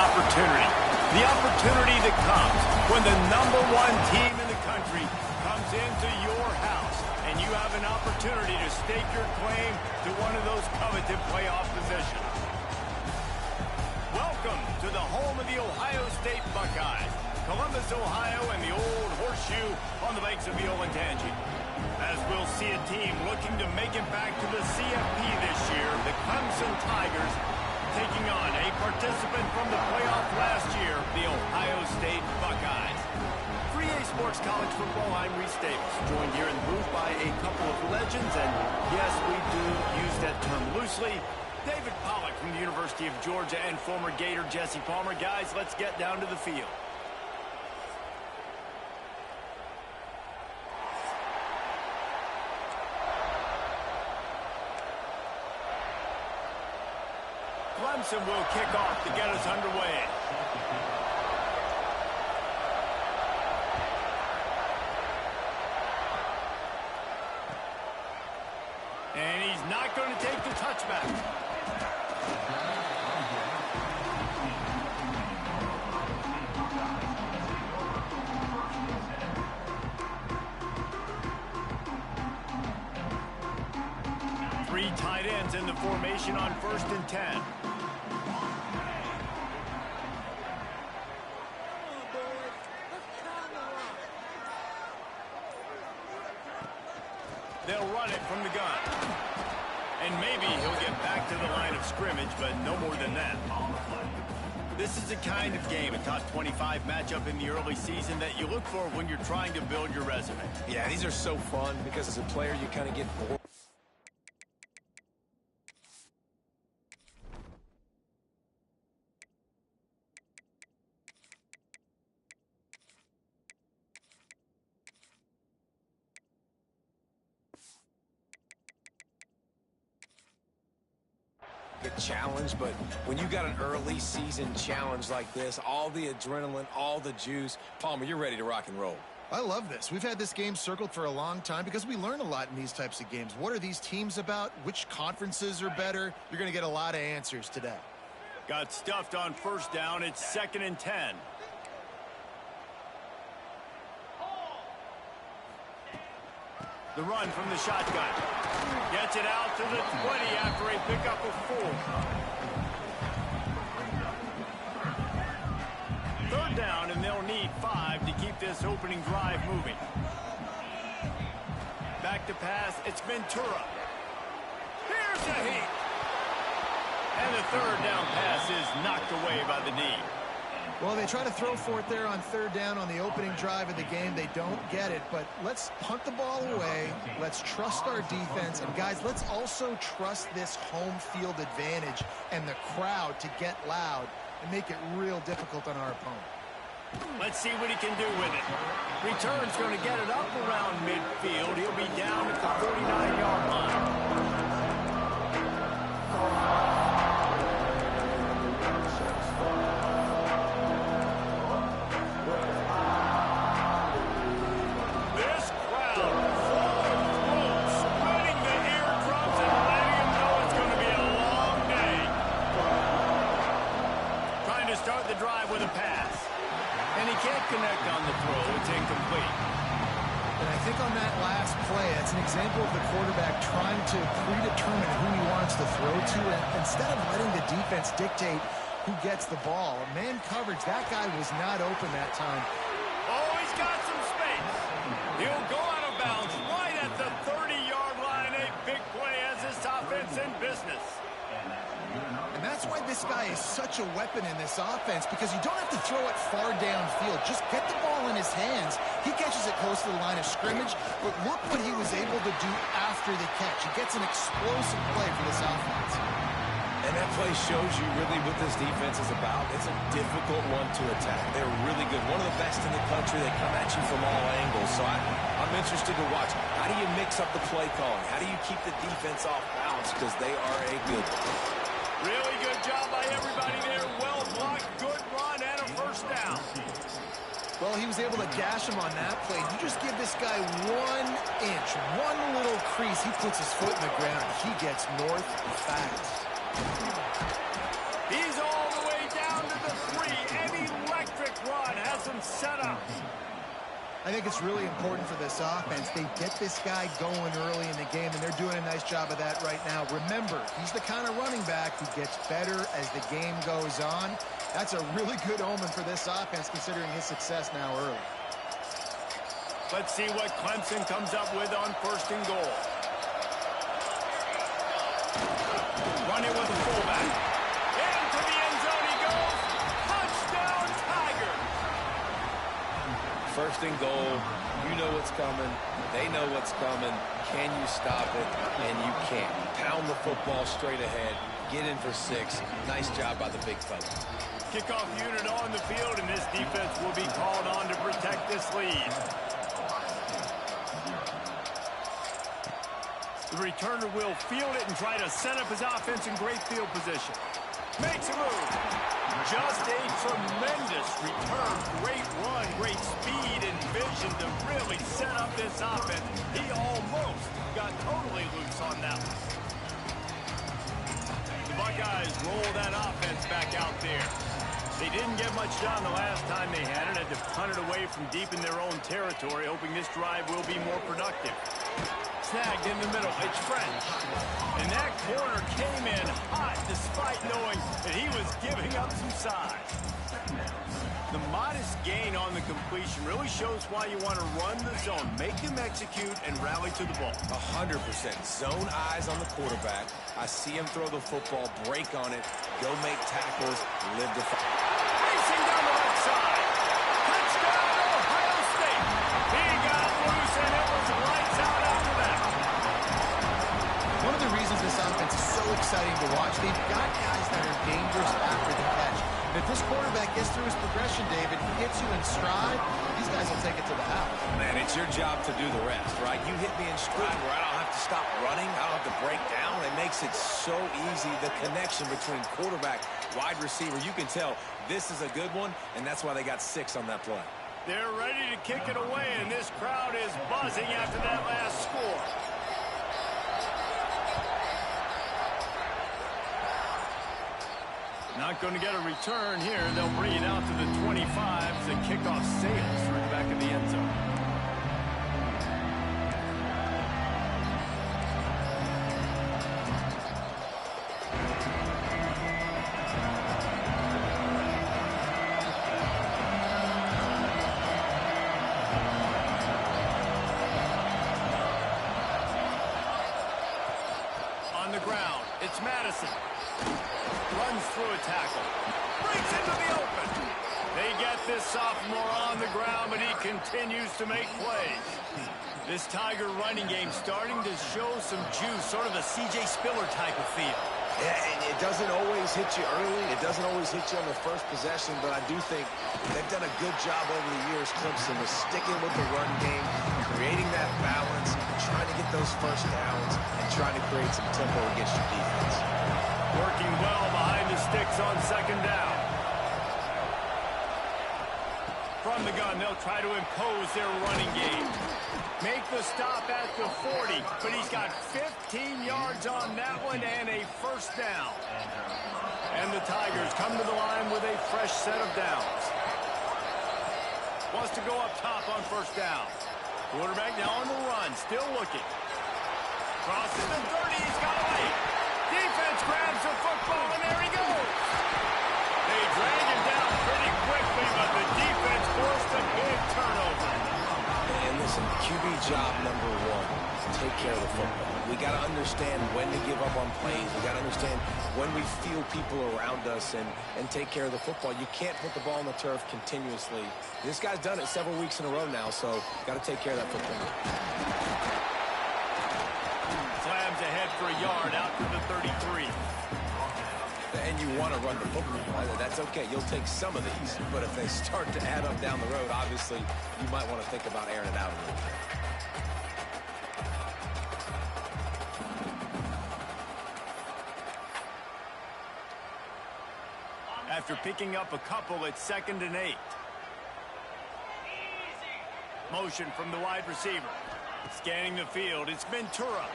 opportunity. The opportunity that comes when the #1 team in the country comes into your house and you have an opportunity to stake your claim to one of those coveted playoff positions. Welcome to the home of the Ohio State Buckeyes, Columbus, Ohio, and the old horseshoe on the banks of the Ncaa26. As we'll see a team looking to make it back to the CFP this year, the Clemson Tigers taking on a participant from the playoff last year, the Ohio State Buckeyes. For EA Sports College Football, I'm Reese Davis, joined here in the booth by a couple of legends, and yes, we do use that term loosely. David Pollack from the University of Georgia and former Gator Jesse Palmer. Guys, let's get down to the field. Clemson will kick off to get us underway. And he's not going to take the touchback. Three tight ends in the formation on 1st and 10. They'll run it from the gun. And maybe he'll get back to the line of scrimmage, but no more than that. This is the kind of game, a top 25 matchup in the early season, that you look for when you're trying to build your resume. Yeah, these are so fun because as a player, you kind of get bored. Challenge, but when you got an early season challenge like this, all the adrenaline, all the juice, Palmer, you're ready to rock and roll. I love this. We've had this game circled for a long time because we learn a lot in these types of games. What are these teams about? Which conferences are better? You're going to get a lot of answers today. Got stuffed on 1st down. It's 2nd and 10. The run from the shotgun. Gets it out to the 20 after a pickup of 4. 3rd down, and they'll need 5 to keep this opening drive moving. Back to pass. It's Ventura. Here's a heat. And the 3rd down pass is knocked away by the knee. Well, they try to throw for it there on 3rd down on the opening drive of the game. They don't get it, but let's punt the ball away. Let's trust our defense. And, guys, let's also trust this home field advantage and the crowd to get loud and make it real difficult on our opponent. Let's see what he can do with it. Return's going to get it up around midfield. He'll be down at the 49-yard line. Connect on the throw. It's incomplete. And I think on that last play, it's an example of the quarterback trying to predetermine who he wants to throw to, and instead of letting the defense dictate who gets the ball. Man coverage, that guy was not open that time. Oh, he's got some space. He'll go out of bounds right at the 30-yard line. A big play as this offense in business. And that's why this guy is such a weapon in this offense, because you don't have to throw it far downfield. Just get the ball in his hands. He catches it close to the line of scrimmage, but look what he was able to do after the catch. He gets an explosive play for this offense. And that play shows you really what this defense is about. It's a difficult one to attack. They're really good. One of the best in the country. They come at you from all angles. So I'm interested to watch. How do you mix up the play calling? How do you keep the defense off balance? Because they are a good one. Really good job by everybody there. Well blocked, good run, and a 1st down. Well, he was able to gash him on that play. You just give this guy 1 inch, one little crease. He puts his foot in the ground. He gets north fast. He's all the way down to the 3. setup. I think it's really important for this offense. They get this guy going early in the game, and they're doing a nice job of that right now. Remember, he's the kind of running back who gets better as the game goes on. That's a really good omen for this offense, considering his success now early. Let's see what Clemson comes up with on 1st and goal. Running with the fullback. Into the end zone he goes. Touchdown, Tigers. 1st and goal. You know what's coming. They know what's coming. Can you stop it? And you can't. Pound the football straight ahead. Get in for 6. Nice job by the big fella. Kickoff unit on the field, and this defense will be called on to protect this lead. The returner will field it and try to set up his offense in great field position. Makes a move. Just a tremendous return. Great run, great speed and vision to really set up this offense. He almost got totally loose on that one. The Buckeyes roll that offense back out there. They didn't get much done the last time they had it. Had to punt it away from deep in their own territory, hoping this drive will be more productive. Snagged in the middle. It's French. And that corner came in hot despite knowing that he was giving up some size. The modest gain on the completion really shows why you want to run the zone. Make them execute and rally to the ball. 100%. Zone eyes on the quarterback. I see him throw the football, break on it, go make tackles, live the fight. Racing down the left side. Touchdown, Ohio State. He got loose and it was lights out after that. One of the reasons this offense is so exciting to watch, they've got guys that are dangerous after the catch. If this quarterback gets through his progression, David, hits you in stride, these guys will take it to the house. Man, it's your job to do the rest, right? You hit me in stride where I don't have to stop running. I don't have to break down. It makes it so easy. The connection between quarterback, wide receiver, you can tell this is a good one, and that's why they got 6 on that play. They're ready to kick it away, and this crowd is buzzing after that last score. Not going to get a return here. They'll bring it out to the 25 as the kickoff sails through the back of the end zone. On the ground, it's Madison. Runs through a tackle. Breaks into the open. They get this sophomore on the ground, but he continues to make plays. This Tiger running game starting to show some juice, sort of a C.J. Spiller type of feel. Yeah, and it doesn't always hit you early. It doesn't always hit you on the first possession, but I do think they've done a good job over the years, Clemson, with sticking with the run game, creating that balance, trying to get those first downs, and trying to create some tempo against your defense. Working well behind the sticks on 2nd down. From the gun, they'll try to impose their running game. Make the stop at the 40, but he's got 15 yards on that one and a 1st down. And the Tigers come to the line with a fresh set of downs. Wants to go up top on 1st down. Quarterback now on the run, still looking. Crosses the 30, he's got away. Defense grabs the football, and there he goes. They drag him down pretty quickly, but the defense forced a big turnover. And listen, QB job number 1, take care of the football. We got to understand when to give up on plays. We got to understand when we feel people around us and take care of the football. You can't put the ball on the turf continuously. This guy's done it several weeks in a row now, so got to take care of that football. Slams ahead for a yard out to the 33. And you want to run the football. That's okay. You'll take some of these. But if they start to add up down the road, obviously, you might want to think about airing it out a little bit. After picking up a couple, it's 2nd and 8. Motion from the wide receiver. Scanning the field, it's Ventura.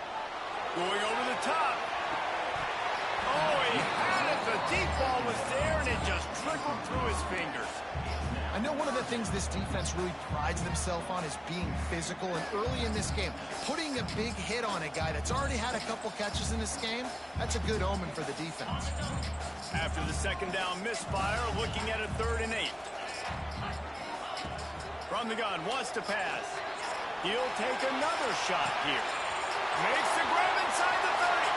Going over the top. Oh, he had it. The deep ball was there, and it just trickled through his fingers. I You know, one of the things this defense really prides themselves on is being physical. And early in this game, putting a big hit on a guy that's already had a couple catches in this game, that's a good omen for the defense. After the second down misfire, looking at a 3rd and 8. From the gun, wants to pass. He'll take another shot here. Makes the grab inside the 30.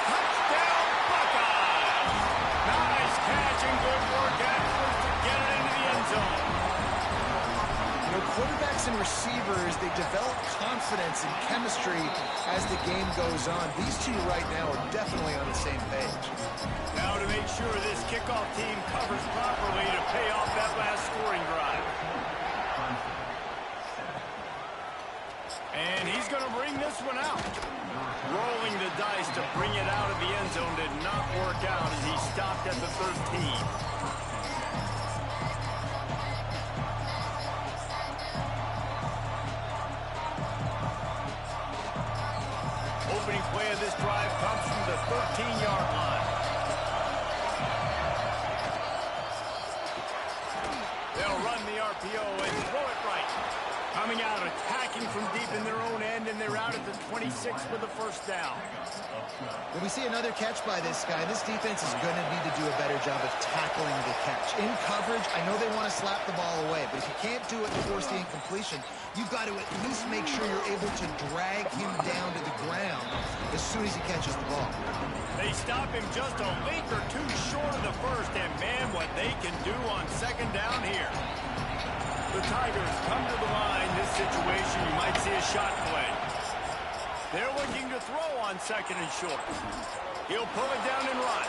Touchdown, Buckeyes! Nice catch and good work afterwards to get it into the end zone. You know, quarterbacks and receivers, they develop confidence and chemistry as the game goes on. These two right now are definitely on the same page. Now to make sure this kickoff team covers properly to pay off that last scoring drive. And he's going to bring this one out. Rolling the dice to bring it out of the end zone did not work out as he stopped at the 13. Opening play of this drive comes from the 13-yard line. They'll run the RPO and throw it right. Coming out, attacking from deep in their own end, and they're out at the 26 for the first down. When we see another catch by this guy, this defense is going to need to do a better job of tackling the catch. In coverage, I know they want to slap the ball away, but if you can't do it and force the incompletion, you've got to at least make sure you're able to drag him down to the ground as soon as he catches the ball. They stop him just a link or two short of the first, and man, what they can do on second down here. The Tigers come to the line. This situation, you might see a shot play. They're looking to throw on 2nd and short. He'll pull it down and run.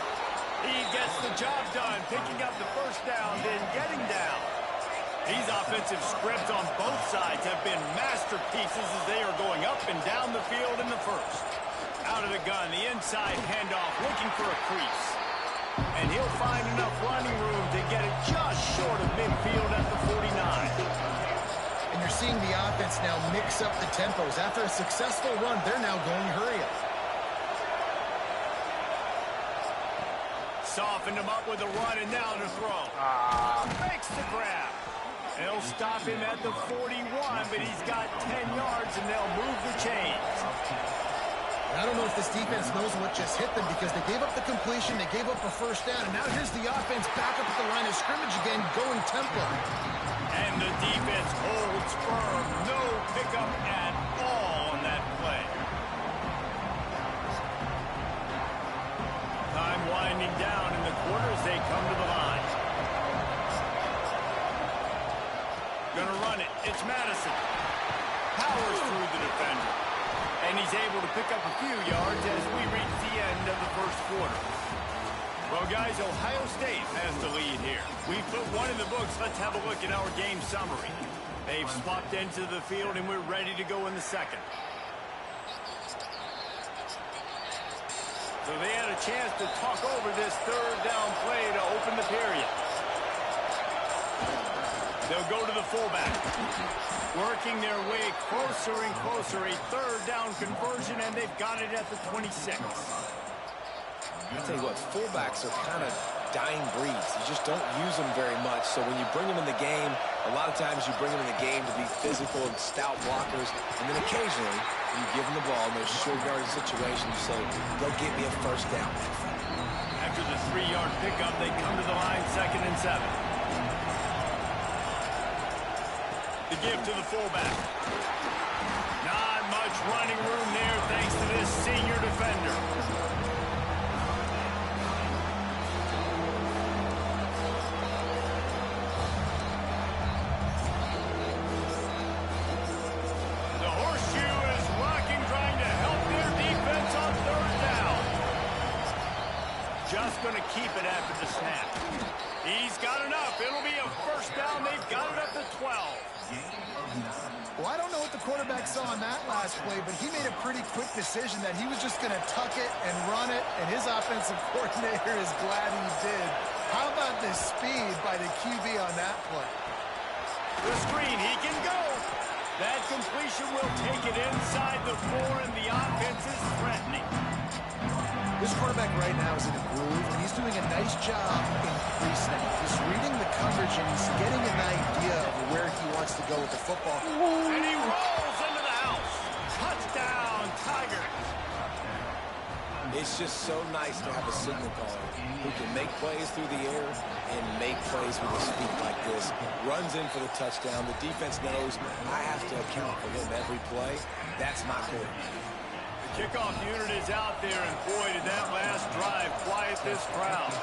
He gets the job done, picking up the first down, then getting down. These offensive scripts on both sides have been masterpieces as they are going up and down the field in the first. Out of the gun, the inside handoff, looking for a crease. And he'll find enough running room to get it just short of midfield at the 49. And you're seeing the offense now mix up the tempos. After a successful run, they're now going hurry up. Softened him up with a run, and now to throw. Makes the grab. They'll stop him at the 41, but he's got 10 yards, and they'll move the chains. I don't know if this defense knows what just hit them because they gave up the completion, they gave up a first down, and now here's the offense back up at the line of scrimmage again, going tempo. And the defense holds firm. No pickup at all on that play. Time winding down in the quarter as they come to the line. Gonna run it. It's Madison. Powers through the defender. And he's able to pick up a few yards as we reach the end of the first quarter. Well, guys, Ohio State has the lead here. We put one in the books. Let's have a look at our game summary. They've swapped into the field, and we're ready to go in the second. So they had a chance to talk over this 3rd down play to open the period. They'll go to the fullback. Working their way closer and closer. A 3rd down conversion, and they've got it at the 26. I tell you what, fullbacks are kind of dying breeds. You just don't use them very much. So when you bring them in the game, a lot of times you bring them in the game to be physical and stout blockers. And then occasionally, you give them the ball in those short yardage situations. You say, go get me a first down. After the 3-yard pickup, they come to the line 2nd and 7. The give to the fullback. Not much running room there thanks to this senior defender. The horseshoe is rocking, trying to help their defense on 3rd down. Just going to keep it after the snap. He's got enough. It'll be a first down. They've got it up to 12. Well, I don't know what the quarterback saw on that last play, but he made a pretty quick decision that he was just going to tuck it and run it, and his offensive coordinator is glad he did. How about the speed by the QB on that play? The screen, he can go. That completion will take it inside the 4, and the offense is threatening. This quarterback right now is in a groove, and he's doing a nice job in pre-snap. He's reading the coverage, and he's getting go with the football. And he rolls into the house. Touchdown, Tigers. It's just so nice to have a signal caller who can make plays through the air and make plays with his feet like this. Runs in for the touchdown. The defense knows I have to account for him every play. That's my quarterback. The kickoff unit is out there, and boy, did that last drive quiet this crowd.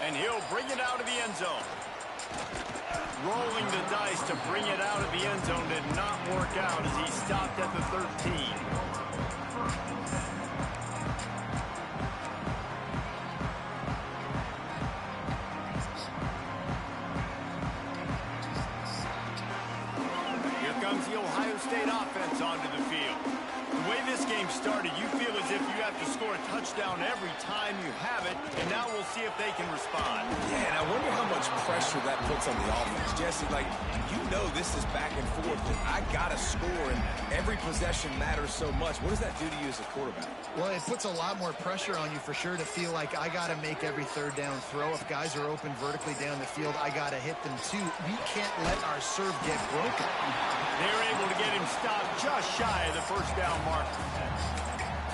And he'll bring it out of the end zone. Rolling the dice to bring it out of the end zone did not work out as he stopped at the 13. Here comes the Ohio State offense onto the field. The way this game started, you feel as if you have to score a touchdown every time you have it, and now we'll see if they can respond. Yeah, and I wonder how much pressure that puts on the offense. Jesse, like, you know this is back and forth, and I got to score, and every possession matters so much. What does that do to you as a quarterback? Well, it puts a lot more pressure on you for sure to feel like I got to make every third down throw. If guys are open vertically down the field, I got to hit them too. We can't let our serve get broken. They're able to get him stopped just shy of the first down mark.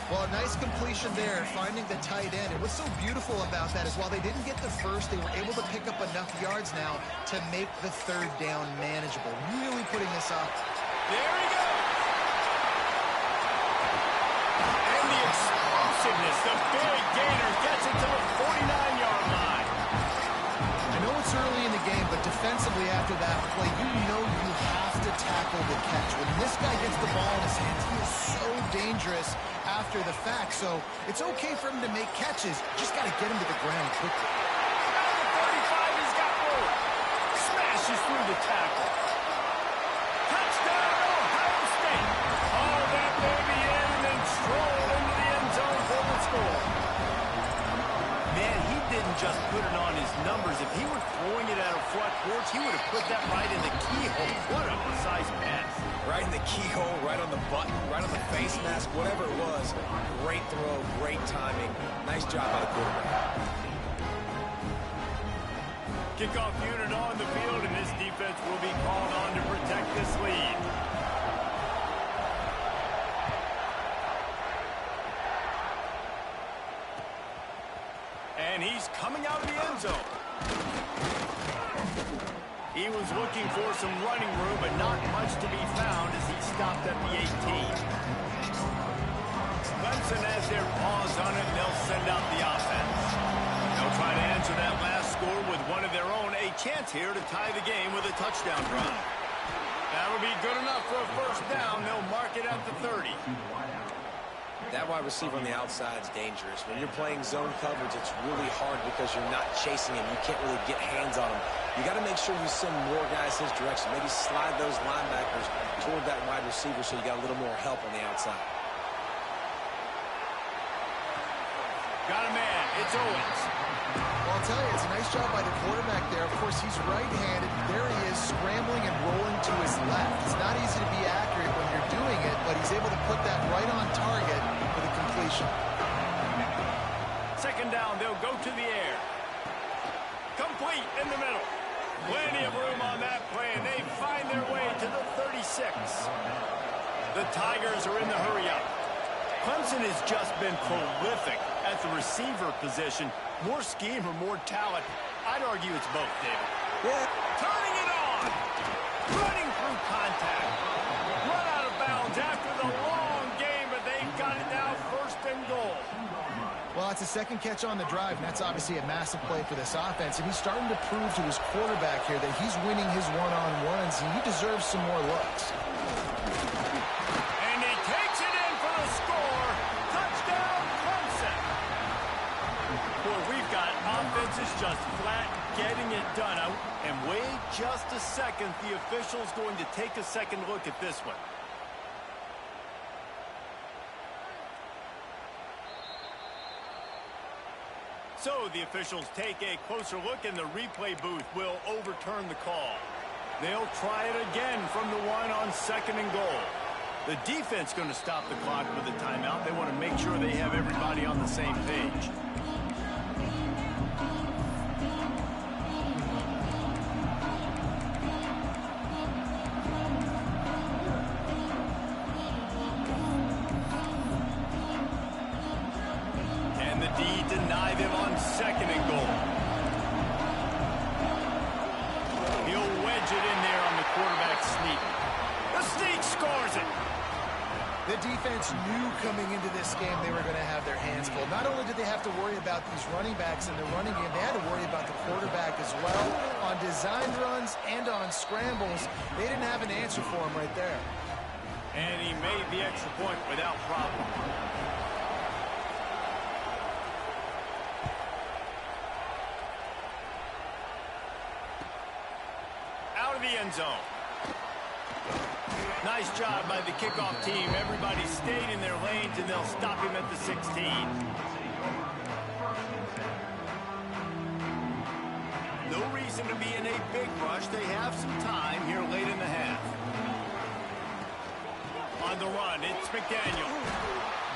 Well, a nice completion there, finding the tight end. And what's so beautiful about that is while they didn't get the first, they were able to pick up enough yards now to make the third down manageable. Really putting this up. There he goes. And the explosiveness, the big gainer gets it to the 49-yard line. I know it's early in the game, but defensively after that play, you know you have to tackle the catch. When this guy gets the ball in his hands, he is so dangerous after the fact. So it's okay for him to make catches. Just got to get him to the ground quickly. At the 35, he's got room. Smashes through the tackle. Touchdown, Ohio State. Haul that baby in and then stroll into the end zone for the score. Man, he didn't just put it on his numbers. If he were throwing it at a front porch, he would have put that right in the keyhole. What a precise pass. Right in the keyhole, right on the button, right on the face mask, whatever it was. Great throw, great timing. Nice job by the quarterback. Kickoff unit on the field, and this defense will be called on to protect this lead. And he's coming out of the end zone. He was looking for some running room, but not much to be found as he stopped at the 18. Clemson has their paws on it, and they'll send out the offense. They'll try to answer that last score with one of their own. A chance here to tie the game with a touchdown drive. That'll be good enough for a first down. They'll mark it at the 30. That wide receiver on the outside is dangerous. When you're playing zone coverage, it's really hard because you're not chasing him. You can't really get hands on him. You got to make sure you send more guys his direction. Maybe slide those linebackers toward that wide receiver so you got a little more help on the outside. Got a man. It's Owens. Well, I'll tell you, it's a nice job by the quarterback there. Of course, he's right-handed. There he is, scrambling and rolling to his left. It's not easy to be accurate when you're doing it, but he's able to put that right on target for the completion. Second down, they'll go to the air. Complete in the middle. Plenty of room on that play, and they find their way to the 36. The Tigers are in the hurry-up. Clemson has just been prolific at the receiver position. More scheme or more talent? I'd argue it's both, David. Yeah. Turning it on. Running through contact. Run out of bounds after the long game, but they've got it now first and goal. Well, it's a second catch on the drive, and that's obviously a massive play for this offense. And he's starting to prove to his quarterback here that he's winning his one-on-ones, and he deserves some more looks. And he takes it in for the score. Touchdown, Clemson. Boy, we've got offenses just flat getting it done. And wait just a second. The official's going to take a second look at this one. So the officials take a closer look, and the replay booth will overturn the call. They'll try it again from the one on second and goal. The defense going to stop the clock with a timeout. They want to make sure they have everybody on the same page. deny them on 2nd and goal. He'll wedge it in there on the quarterback sneak. The sneak scores it. The defense knew coming into this game they were going to have their hands full. Not only did they have to worry about these running backs in the running game, they had to worry about the quarterback as well. On designed runs and on scrambles, they didn't have an answer for him right there. And he made the extra point without problem. Out of the end zone. Nice job by the kickoff team. Everybody stayed in their lanes, and they'll stop him at the 16. No reason to be in a big rush. They have some time here late in the half. On the run, it's McDaniel.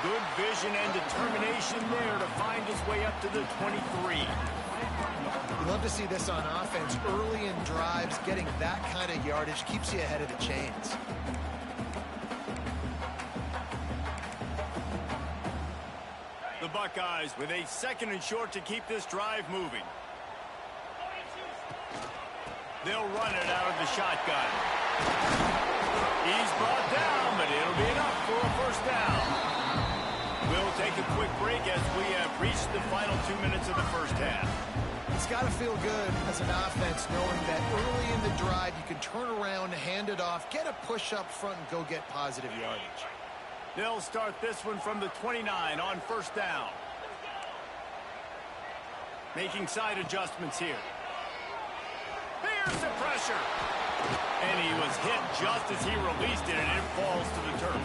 Good vision and determination there to find his way up to the 23. You love to see this on offense. Early in drives, getting that kind of yardage keeps you ahead of the chains. The Buckeyes with a 2nd and short to keep this drive moving. They'll run it out of the shotgun. He's brought down, but it'll be enough for a 1st down. We'll take a quick break as we have reached the final 2 minutes of the 1st half. It's got to feel good as an offense knowing that early in the drive you can turn around, hand it off, get a push up front, and go get positive yardage. They'll start this one from the 29 on 1st down. Making side adjustments here. Here's the pressure. And he was hit just as he released it, and it falls to the turf.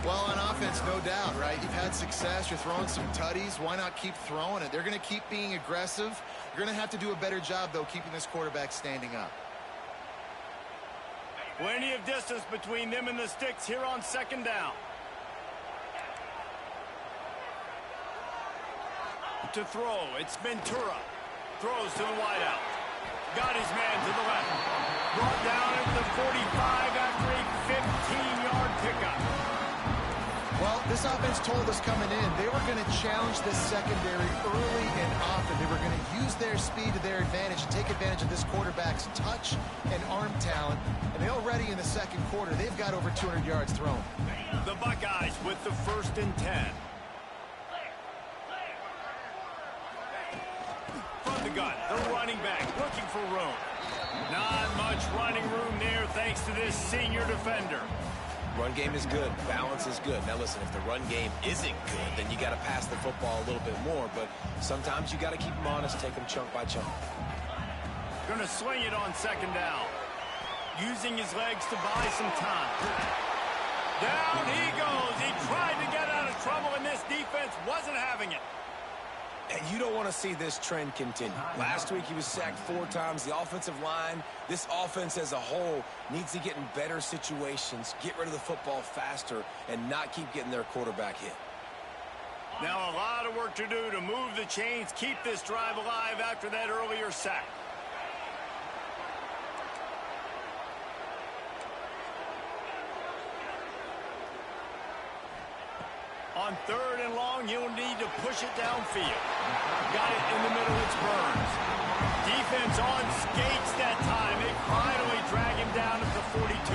Well, on offense, no doubt, right? You've had success. You're throwing some tutties. Why not keep throwing it? They're going to keep being aggressive. You're going to have to do a better job, though, keeping this quarterback standing up. Plenty of distance between them and the sticks here on 2nd down. To throw, it's Ventura. Throws to the wideout. Got his man to the left. Brought down at the 45 after a 15-yard pickup. Well, this offense told us coming in they were going to challenge this secondary early and often. They were going to use their speed to their advantage and take advantage of this quarterback's touch and arm talent. And they already in the 2nd quarter, they've got over 200 yards thrown. The Buckeyes with the 1st and 10. From the gun, the running back looking for room. Not much running room there thanks to this senior defender. Run game is good. Balance is good. Now, listen, if the run game isn't good, then you got to pass the football a little bit more. But sometimes you got to keep them honest, take them chunk by chunk. Going to swing it on 2nd down. Using his legs to buy some time. Down he goes. He tried to get out of trouble, and this defense wasn't having it. And you don't want to see this trend continue. Last week he was sacked 4 times. The offensive line, this offense as a whole, needs to get in better situations, get rid of the football faster, and not keep getting their quarterback hit. Now a lot of work to do to move the chains, keep this drive alive after that earlier sack. On 3rd and long, you'll need to push it downfield. Got it in the middle, it's Burns. Defense on skates that time. They finally drag him down at the 42.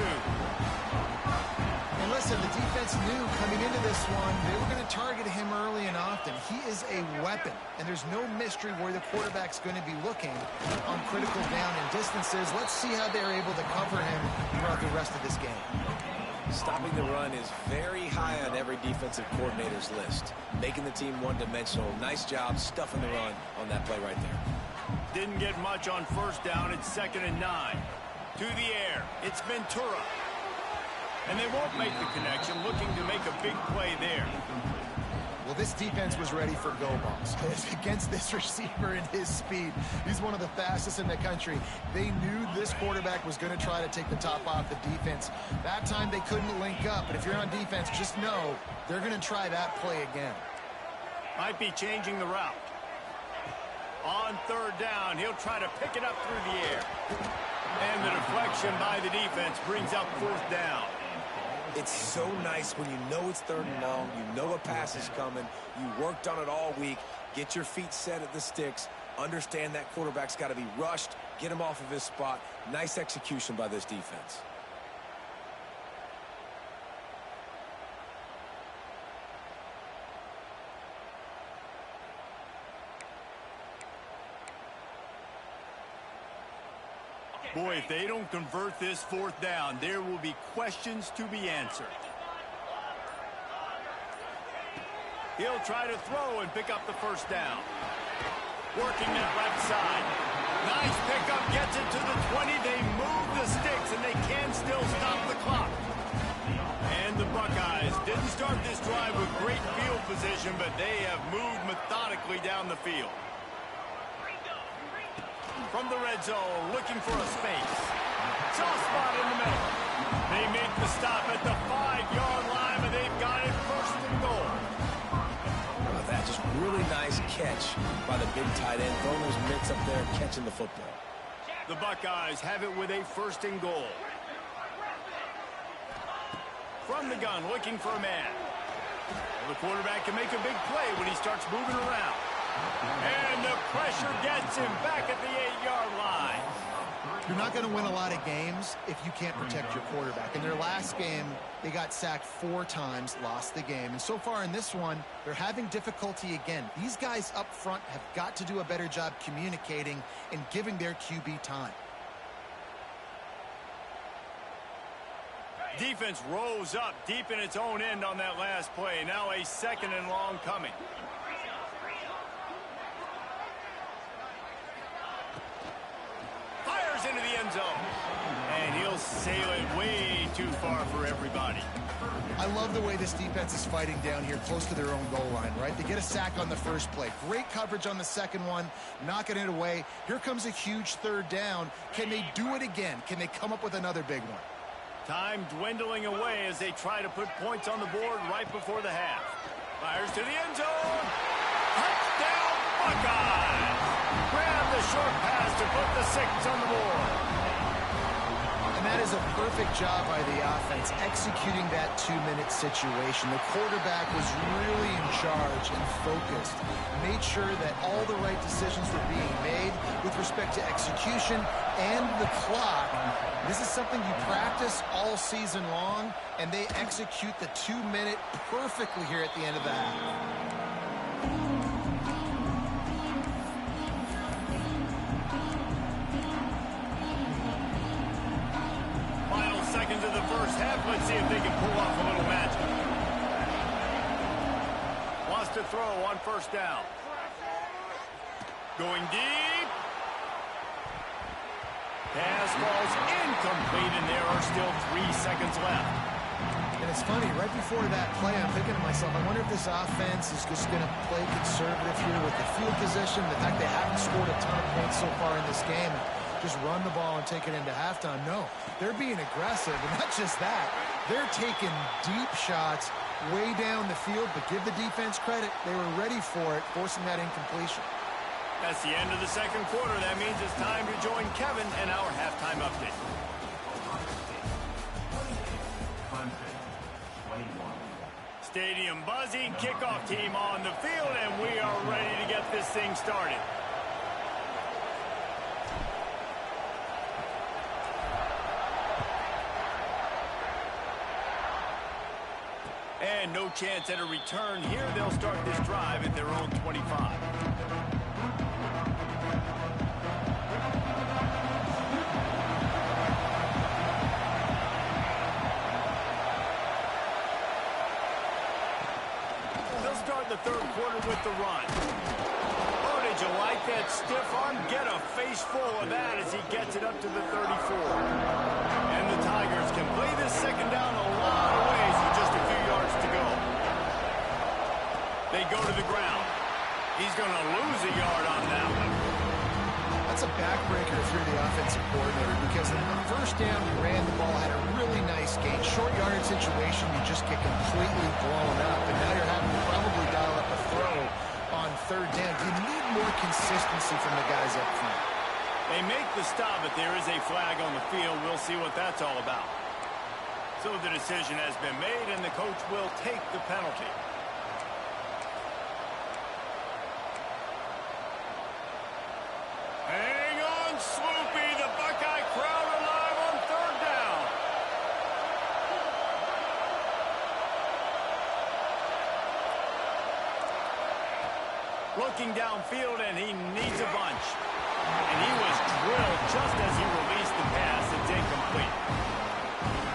And listen, the defense knew coming into this one, they were going to target him early and often. He is a weapon, and there's no mystery where the quarterback's going to be looking on critical down and distances. Let's see how they're able to cover him throughout the rest of this game. Stopping the run is very high on every defensive coordinator's list. Making the team one-dimensional. Nice job stuffing the run on that play right there. Didn't get much on 1st down. It's 2nd and 9. To the air. It's Ventura. And they won't make the connection, looking to make a big play there. Well, this defense was ready for go balls against this receiver and his speed. He's one of the fastest in the country. They knew this quarterback was going to try to take the top off the defense. That time they couldn't link up, but if you're on defense, just know they're going to try that play again. Might be changing the route. On 3rd down, he'll try to pick it up through the air. And the deflection by the defense brings up 4th down. It's so nice when you know it's 3rd and long, you know a pass is coming, you worked on it all week, get your feet set at the sticks, understand that quarterback's got to be rushed, get him off of his spot. Nice execution by this defense. Boy, if they don't convert this 4th down, there will be questions to be answered. He'll try to throw and pick up the 1st down. Working that left side. Nice pickup, gets it to the 20. They move the sticks, and they can still stop the clock. And the Buckeyes didn't start this drive with great field position, but they have moved methodically down the field. From the red zone, looking for a space. Soft spot in the middle. They make the stop at the 5-yard line, and they've got it 1st and goal. How about that? Just really nice catch by the big tight end. Throwing those mitts up there and catching the football. The Buckeyes have it with a 1st and goal. From the gun, looking for a man. Well, the quarterback can make a big play when he starts moving around. And the pressure gets him back at the 8-yard line. You're not going to win a lot of games if you can't protect your quarterback. In their last game, they got sacked 4 times, lost the game. And so far in this one, they're having difficulty again. These guys up front have got to do a better job communicating and giving their QB time. Defense rose up deep in its own end on that last play. Now a 2nd and long coming. Into the end zone, and he'll sail it way too far for everybody. I love the way this defense is fighting down here close to their own goal line, right? They get a sack on the 1st play. Great coverage on the 2nd one, knocking it away. Here comes a huge 3rd down. Can they do it again? Can they come up with another big one? Time dwindling away as they try to put points on the board right before the half. Fires to the end zone. Touchdown, Buckeyes! Grab the short pass to put the 6 on the board. And that is a perfect job by the offense, executing that 2-minute situation. The quarterback was really in charge and focused, made sure that all the right decisions were being made with respect to execution and the clock. This is something you practice all season long, and they execute the 2-minute perfectly here at the end of the half. Seconds of the 1st half. Let's see if they can pull off a little magic. Wants to throw on 1st down. Going deep. Pass falls incomplete, and there are still 3 seconds left. And it's funny, right before that play, I'm thinking to myself, I wonder if this offense is just going to play conservative here with the field position, the fact they haven't scored a ton of points so far in this game. Just run the ball and take it into halftime. No, they're being aggressive, and not just that. They're taking deep shots way down the field, but give the defense credit. They were ready for it, forcing that incompletion. That's the end of the 2nd quarter. That means it's time to join Kevin in our halftime update. Stadium buzzing, kickoff team on the field, and we are ready to get this thing started. And no chance at a return here. They'll start this drive at their own 25. They'll start the 3rd quarter with the run. Oh, did you like that stiff arm? Get a face full of that as he gets it up to the 34. And the Tigers can play this 2nd down a lot of ways with just a few yards to go. They go to the ground. He's going to lose a yard on that one. That's a backbreaker if you're the offensive coordinator, because on the 1st down, you ran the ball, had a really nice gain. Short yardage situation, you just get completely blown up, and now you're having to probably dial up a throw on 3rd down. You need more consistency from the guys up front. They make the stop, but there is a flag on the field. We'll see what that's all about. So the decision has been made, and the coach will take the penalty. Hang on, Swoopy. The Buckeye crowd alive on third down. Looking downfield, and he needs a bunch. And he was drilled just as he released the pass. It's incomplete.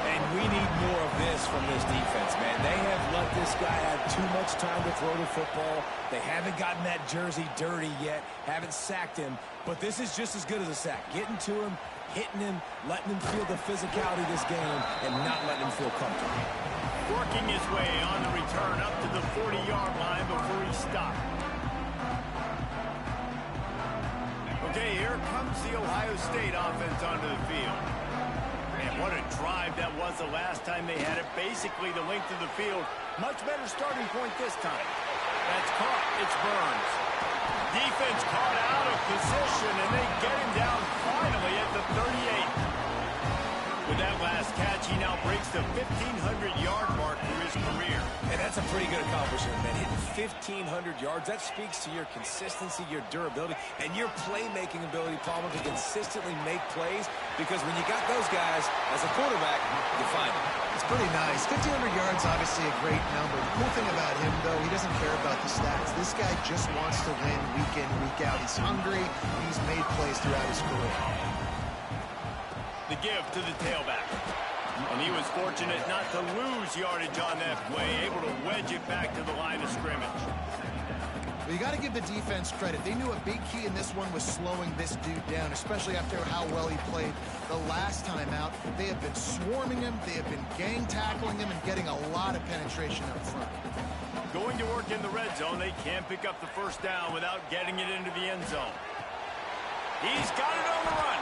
And we need more of this from this defense, man. They have let this guy have too much time to throw the football. They haven't gotten that jersey dirty yet, haven't sacked him. But this is just as good as a sack. Getting to him, hitting him, letting him feel the physicality of this game, and not letting him feel comfortable. Working his way on the return up to the 40-yard line before he stopped. Okay, here comes the Ohio State offense onto the field. Man, what a drive that was the last time they had it. Basically the length of the field. Much better starting point this time. That's caught. It's Burns. Defense caught out of position, and they get him down finally at the 38. With that last catch, he now breaks the 1,500-yard mark for his career. And that's a pretty good accomplishment, man. Hitting 1,500 yards, that speaks to your consistency, your durability, and your playmaking ability, Palmer, to consistently make plays. Because when you got those guys as a quarterback, you find them. It's pretty nice. 1,500 yards, obviously a great number. The cool thing about him, though, he doesn't care about the stats. This guy just wants to win week in, week out. He's hungry. He's made plays throughout his career. The give to the tailback. And he was fortunate not to lose yardage on that play, able to wedge it back to the line of scrimmage. Well, you got to give the defense credit. They knew a big key in this one was slowing this dude down, especially after how well he played the last time out. They have been swarming him, they have been gang tackling him, and getting a lot of penetration up front. Going to work in the red zone, they can't pick up the first down without getting it into the end zone. He's got it on the run.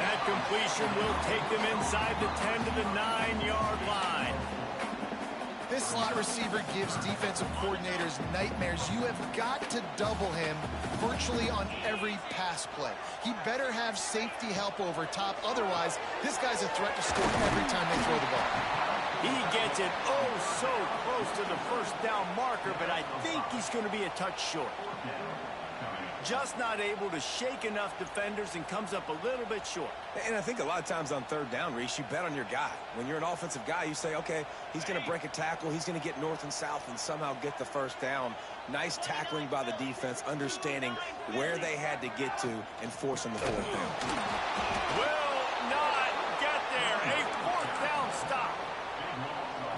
That completion will take them inside the 10 to the 9-yard line. This slot receiver gives defensive coordinators nightmares. You have got to double him virtually on every pass play. He better have safety help over top. Otherwise, this guy's a threat to score every time they throw the ball. He gets it oh so close to the first down marker, but I think he's going to be a touch short. Just not able to shake enough defenders and comes up a little bit short. And I think a lot of times on third down, Reese, you bet on your guy. When you're an offensive guy, you say, okay, he's going to break a tackle, he's going to get north and south and somehow get the first down. Nice tackling by the defense, understanding where they had to get to and forcing the fourth down. Will not get there. A fourth down stop.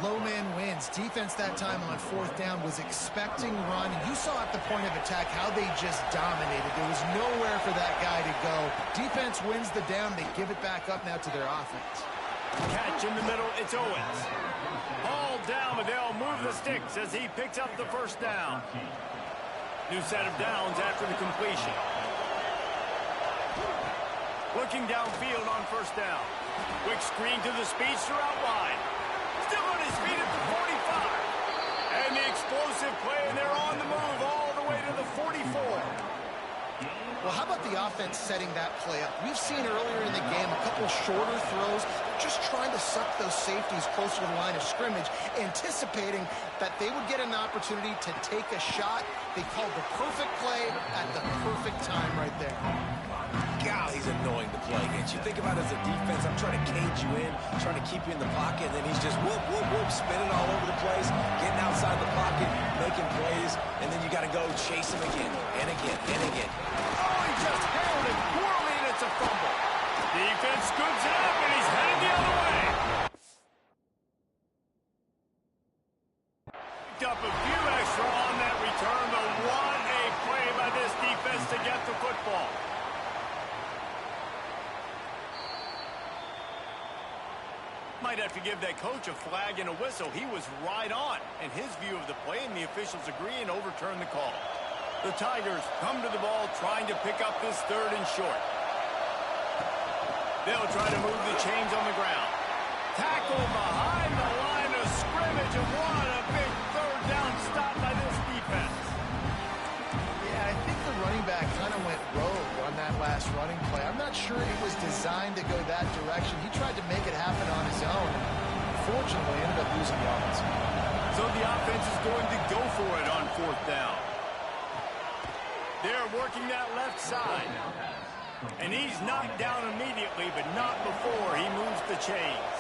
Low man wins. Defense that time on fourth down was expecting run. You saw at the point of attack how they just dominated. There was nowhere for that guy to go. Defense wins the down. They give it back up now to their offense. Catch in the middle. It's Owens. Ball down, but they'll move the sticks as he picks up the first down. New set of downs after the completion. Looking downfield on first down. Quick screen to the speedster out wide. Still on his feet at the 45. And the explosive play, and they're on the move all the way to the 44. Well, how about the offense setting that play up? We've seen earlier in the game a couple shorter throws, just trying to suck those safeties closer to the line of scrimmage, anticipating that they would get an opportunity to take a shot. They called the perfect play at the perfect time right there. God, he's annoying to play against. You think about it as a defense, I'm trying to cage you in, trying to keep you in the pocket, and then he's just whoop, whoop, whoop, spinning all over the place, getting outside the pocket, making plays, and then you got to go chase him again, and again, and again. Oh, he just held it poorly, and it's a fumble. Defense scoops it up, and he's headed the other way. Picked up a few extra on that return, but what a play by this defense to get the football. Might have to give that coach a flag and a whistle. He was right on in his view of the play, and the officials agree and overturn the call. The Tigers come to the ball trying to pick up this third and short. They'll try to move the chains on the ground. Tackle behind the line of scrimmage, and what a big third down stop by this defense. Yeah, I think the running back kind of went rogue on that last running play. I'm not sure it was designed to go that direction. He tried to make it happen on his own. unfortunately ended up losing yards. So the offense is going to go for it on 4th down. They're working that left side. And he's knocked down immediately, but not before he moves the chains.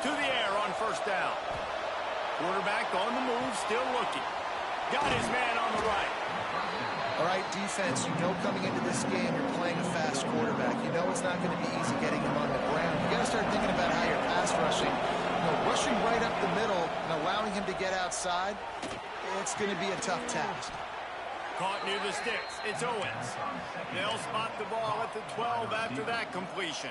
To the air on 1st down. Quarterback on the move, still looking. Got his man on the right. All right, defense, you know coming into this game you're playing a fast quarterback. You know it's not going to be easy getting him on the ground. You got to start thinking about how you're pass rushing. You know, rushing right up the middle and allowing him to get outside, it's going to be a tough task. Caught near the sticks. It's Owens. They'll spot the ball at the 12 after that completion.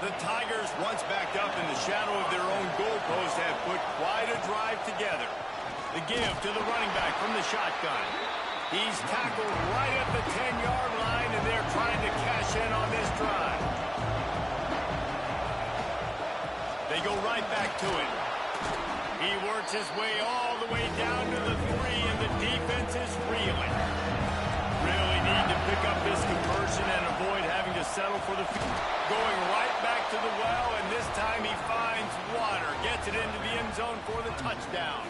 The Tigers, once backed up in the shadow of their own goalpost, have put quite a drive together. The give to the running back from the shotgun. He's tackled right at the 10-yard line, and they're trying to cash in on this drive. They go right back to it. He works his way all the way down to the 3, and the defense is reeling. Really need to pick up this conversion and avoid having to settle for the field. Going right back to the well, and this time he finds water. Gets it into the end zone for the touchdown.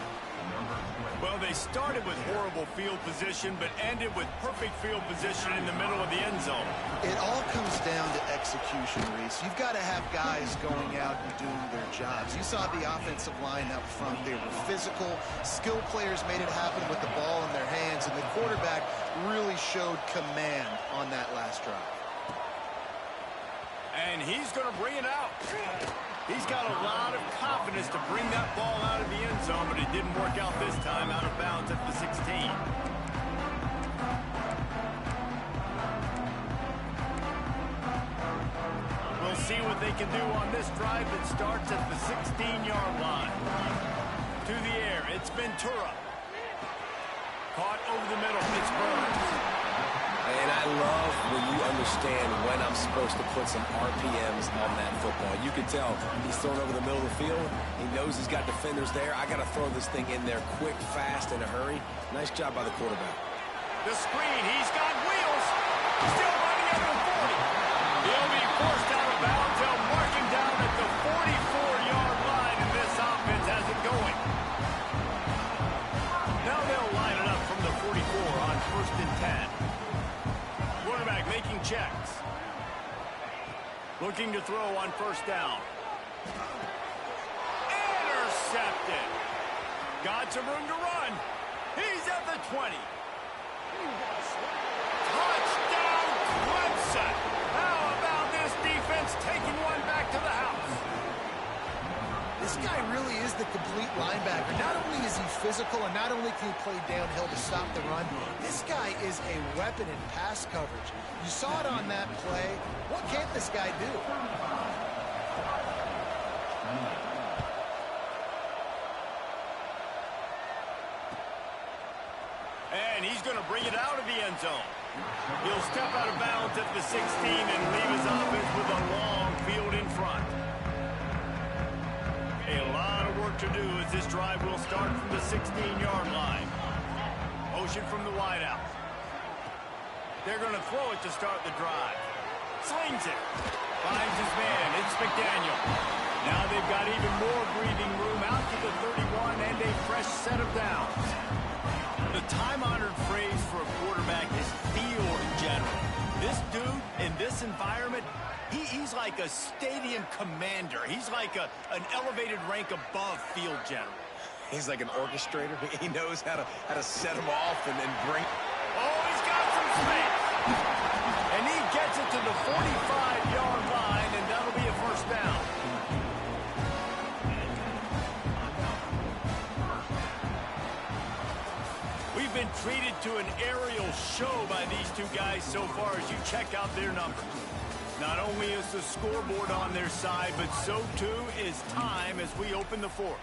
Well, they started with horrible field position, but ended with perfect field position in the middle of the end zone. It all comes down to execution, Reese. You've got to have guys going out and doing their jobs. You saw the offensive line up front. They were physical. Skilled players made it happen with the ball in their hands, and the quarterback really showed command on that last drive. And he's going to bring it out. He's got a lot of confidence to bring that ball out of the end zone, but it didn't work out this time, out of bounds at the 16. We'll see what they can do on this drive that starts at the 16-yard line. To the air, it's Ventura. Caught over the middle, it's Burns. And I love when you understand when I'm supposed to put some RPMs on that football. You can tell he's throwing over the middle of the field. He knows he's got defenders there. I got to throw this thing in there quick, fast, in a hurry. Nice job by the quarterback. The screen, he's got wheels. Still running under the 40. He'll be forced out of bounds. They'll mark him down at the 44-yard line, and this offense has it going. Now they'll line it up from the 44 on 1st and 10. Quarterback making checks. Looking to throw on 1st down. Intercepted. Got some room to run. He's at the 20. Touchdown, Clemson. How about this defense taking one back to the house? This guy really is the complete linebacker. Not only is he physical and not only can he play downhill to stop the run, this guy is a weapon in pass coverage. You saw it on that play. What can't this guy do? And he's going to bring it out of the end zone. He'll step out of bounds at the 16 and leave his offense with a long field in front. A lot of work to do as this drive will start from the 16-yard line. Motion from the wideout. They're going to throw it to start the drive. Slings it. Finds his man. It's McDaniel. Now they've got even more breathing room out to the 31 and a fresh set of downs. The time-honored phrase for a quarterback is field general. This dude in this environment, he's like a stadium commander. He's like an elevated rank above field general. He's like an orchestrator. He knows how to set him off and then bring. Oh, he's got some space. And he gets it to the 45-yard line, and that'll be a 1st down. We've been treated to an aerial show by these two guys so far as you check out their numbers. Not only is the scoreboard on their side, but so too is time as we open the 4th.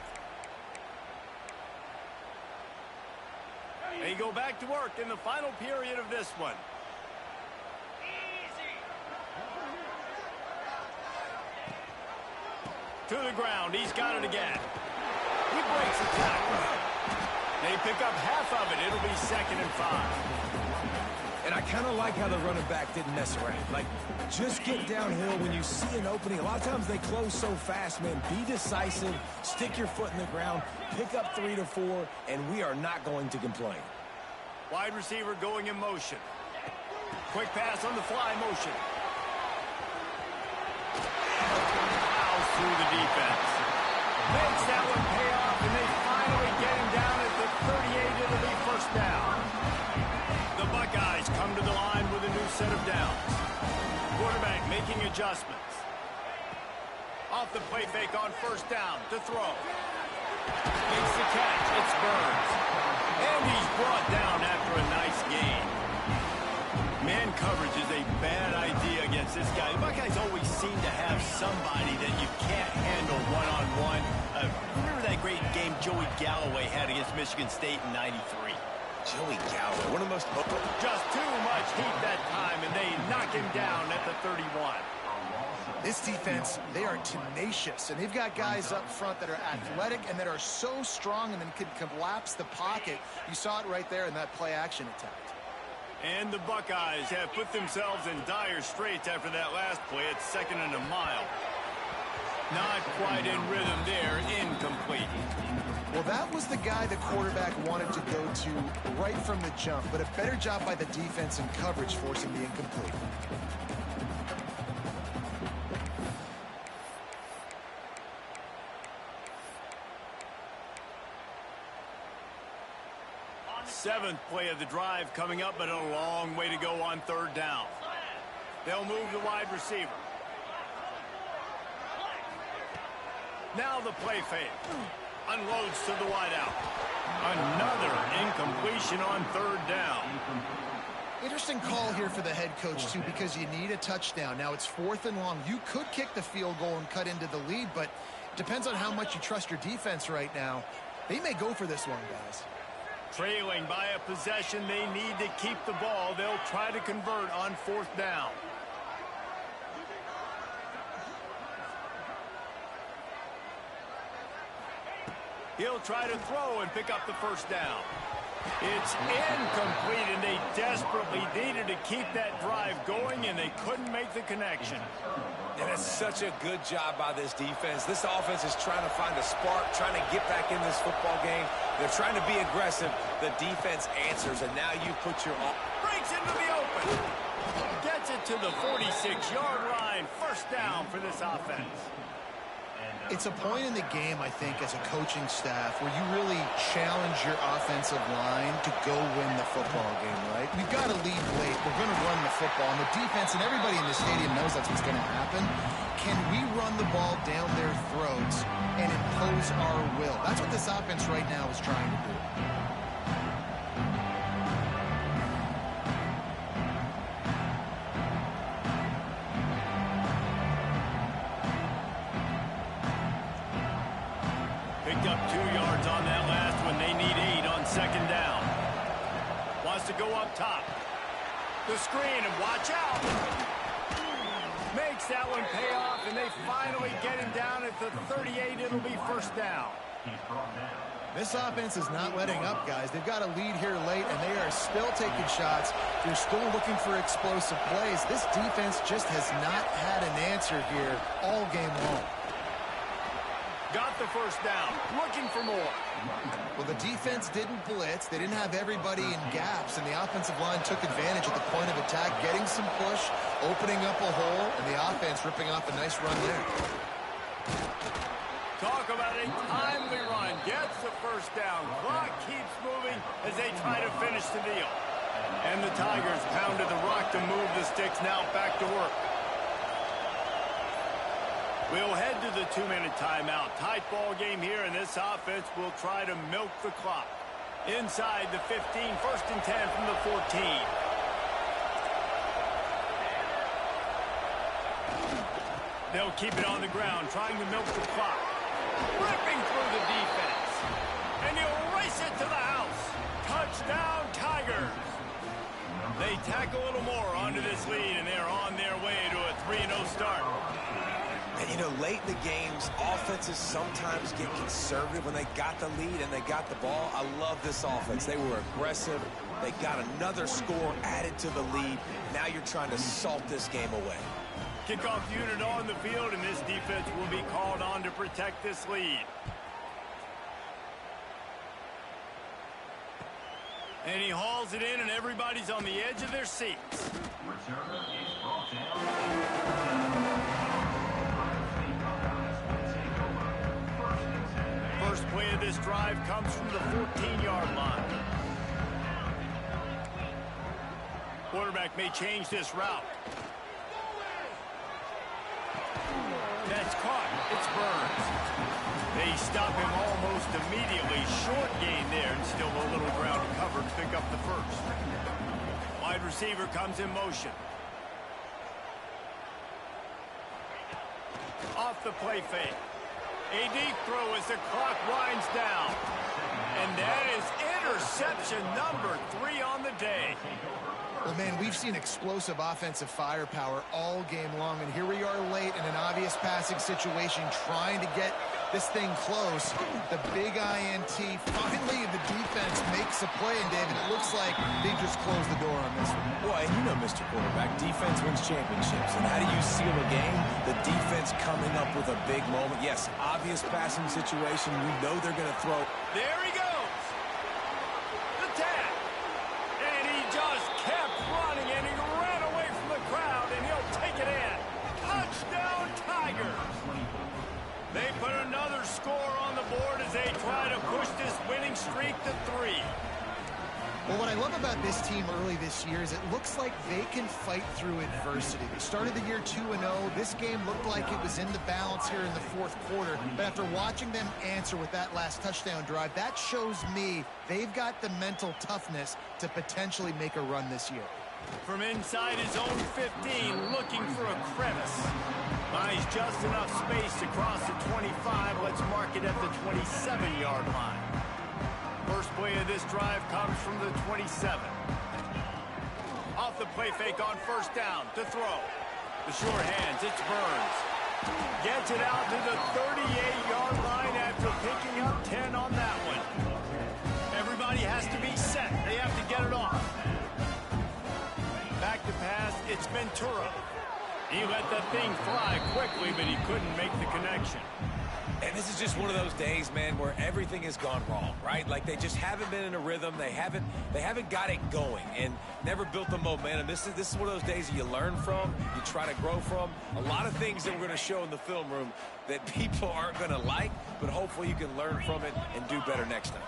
They go back to work in the final period of this one. To the ground. He's got it again. He breaks the tackle. They pick up half of it. It'll be 2nd and 5. And I kind of like how the running back didn't mess around. Like, just get downhill when you see an opening. A lot of times they close so fast, man. Be decisive, stick your foot in the ground, pick up 3 to 4, and we are not going to complain. Wide receiver going in motion. Quick pass on the fly motion. Fouls through the defense. Makes that one pay off, and they finally get him down at the 38. It'll be first down. The Buckeyes come to the line with a new set of downs. Quarterback making adjustments. Off the play fake on first down to throw. Makes the catch. It's Burns. And he's brought down after a nice gain. Man coverage is a bad idea against this guy. The Buckeyes always seem to have somebody that you can't handle one-on-one. Remember that great game Joey Galloway had against Michigan State in '93? Joey Galloway, one of the most... Just too much heat that time, and they knock him down at the 31. This defense, they are tenacious, and they've got guys up front that are athletic and that are so strong and then can collapse the pocket. You saw it right there in that play-action attack. And the Buckeyes have put themselves in dire straits after that last play. It's 2nd and a mile. Not quite in rhythm there. Incomplete. Well, that was the guy the quarterback wanted to go to right from the jump, but a better job by the defense and coverage forcing the incomplete. Seventh play of the drive coming up, but a long way to go on 3rd down. They'll move the wide receiver. Now the play fake. Unloads to the wideout. Another incompletion on 3rd down. Interesting call here for the head coach, too, because you need a touchdown. Now it's 4th and long. You could kick the field goal and cut into the lead, but it depends on how much you trust your defense right now. They may go for this one, guys. Trailing by a possession, they need to keep the ball. They'll try to convert on 4th down. He'll try to throw and pick up the first down. It's incomplete, and they desperately needed to keep that drive going, and they couldn't make the connection. And it's such a good job by this defense. This offense is trying to find a spark, trying to get back in this football game. They're trying to be aggressive. The defense answers, and now you put your... Breaks into the open. Gets it to the 46-yard line. First down for this offense. It's a point in the game, I think, as a coaching staff where you really challenge your offensive line to go win the football game, right? We've got to lead late. We're going to run the football. And the defense and everybody in the stadium knows that's what's going to happen. Can we run the ball down their throats and impose our will? That's what this offense right now is trying to do. Picked up 2 yards on that last one. They need 8 on 2nd down. Wants to go up top. The screen, and watch out. Makes that one pay off, and they finally get him down at the 38. It'll be first down. This offense is not letting up, guys. They've got a lead here late, and they are still taking shots. They're still looking for explosive plays. This defense just has not had an answer here all game long. Got the first down. Looking for more. Well, the defense didn't blitz. They didn't have everybody in gaps, and the offensive line took advantage at the point of attack, getting some push, opening up a hole, and the offense ripping off a nice run there. Talk about a timely run. Gets the first down. Clock keeps moving as they try to finish the deal. And the Tigers pounded the rock to move the sticks. Now back to work. We'll head to the 2-minute timeout. Tight ball game here, and this offense will try to milk the clock. Inside the 15, 1st and 10 from the 14. They'll keep it on the ground, trying to milk the clock. Ripping through the defense. And he'll race it to the house. Touchdown, Tigers. They tack a little more onto this lead, and they're on their way to a 3-0 start. And, you know, late in the games, offenses sometimes get conservative when they got the lead and they got the ball. I love this offense. They were aggressive, They got another score added to the lead. Now you're trying to salt this game away. Kickoff unit on the field, and this defense will be called on to protect this lead. And he hauls it in, and everybody's on the edge of their seats. First play of this drive comes from the 14-yard line. Quarterback may change this route. That's caught. It's Burns. They stop him almost immediately. Short gain there, and still a little ground to cover to pick up the first. Wide receiver comes in motion. Off the play fake. A deep throw as the clock winds down. And that is interception number 3 on the day. Well, man, we've seen explosive offensive firepower all game long, and here we are late in an obvious passing situation trying to get this thing close. The big INT. Finally, the defense makes a play, and, David, it looks like they just closed the door on this one. Boy, and you know, Mr. Quarterback, defense wins championships. And how do you seal a game? The defense coming up with a big moment. Yes, obvious passing situation. We know they're going to throw. There he goes. The tag. And he just kept running, and he ran away from the crowd, and he'll take it in. Touchdown, Tigers. They put another score on the board as they try to push this winning streak to 3. Well, what I love about this team early this year is it looks like they can fight through adversity. They started the year 2-0. This game looked like it was in the balance here in the fourth quarter. But after watching them answer with that last touchdown drive, that shows me they've got the mental toughness to potentially make a run this year. From inside his own 15, looking for a crevice. Buys just enough space to cross the 25. Let's mark it at the 27-yard line. First play of this drive comes from the 27. Off the play fake on first down to throw. The short hands, it's Burns. Gets it out to the 38-yard line after picking up 10 on that one. Everybody has to be set. They have to get it off. Back to pass, it's Ventura. He let that thing fly quickly, but he couldn't make the connection. And this is just one of those days, man, where everything has gone wrong, right? Like they just haven't been in a rhythm. They haven't got it going and never built the momentum. This is one of those days you learn from, you try to grow from. A lot of things that we're going to show in the film room that people aren't going to like, but hopefully you can learn from it and do better next time.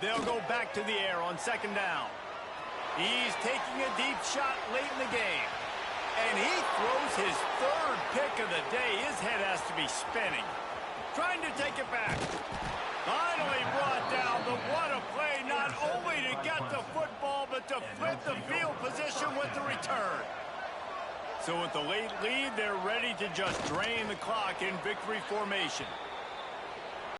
They'll go back to the air on second down. He's taking a deep shot late in the game. And he throws his third pick of the day. His head has to be spinning. Trying to take it back. Finally brought down, but what a play, not only to get the football, but to flip the field position with the return. So with the late lead, they're ready to just drain the clock in victory formation.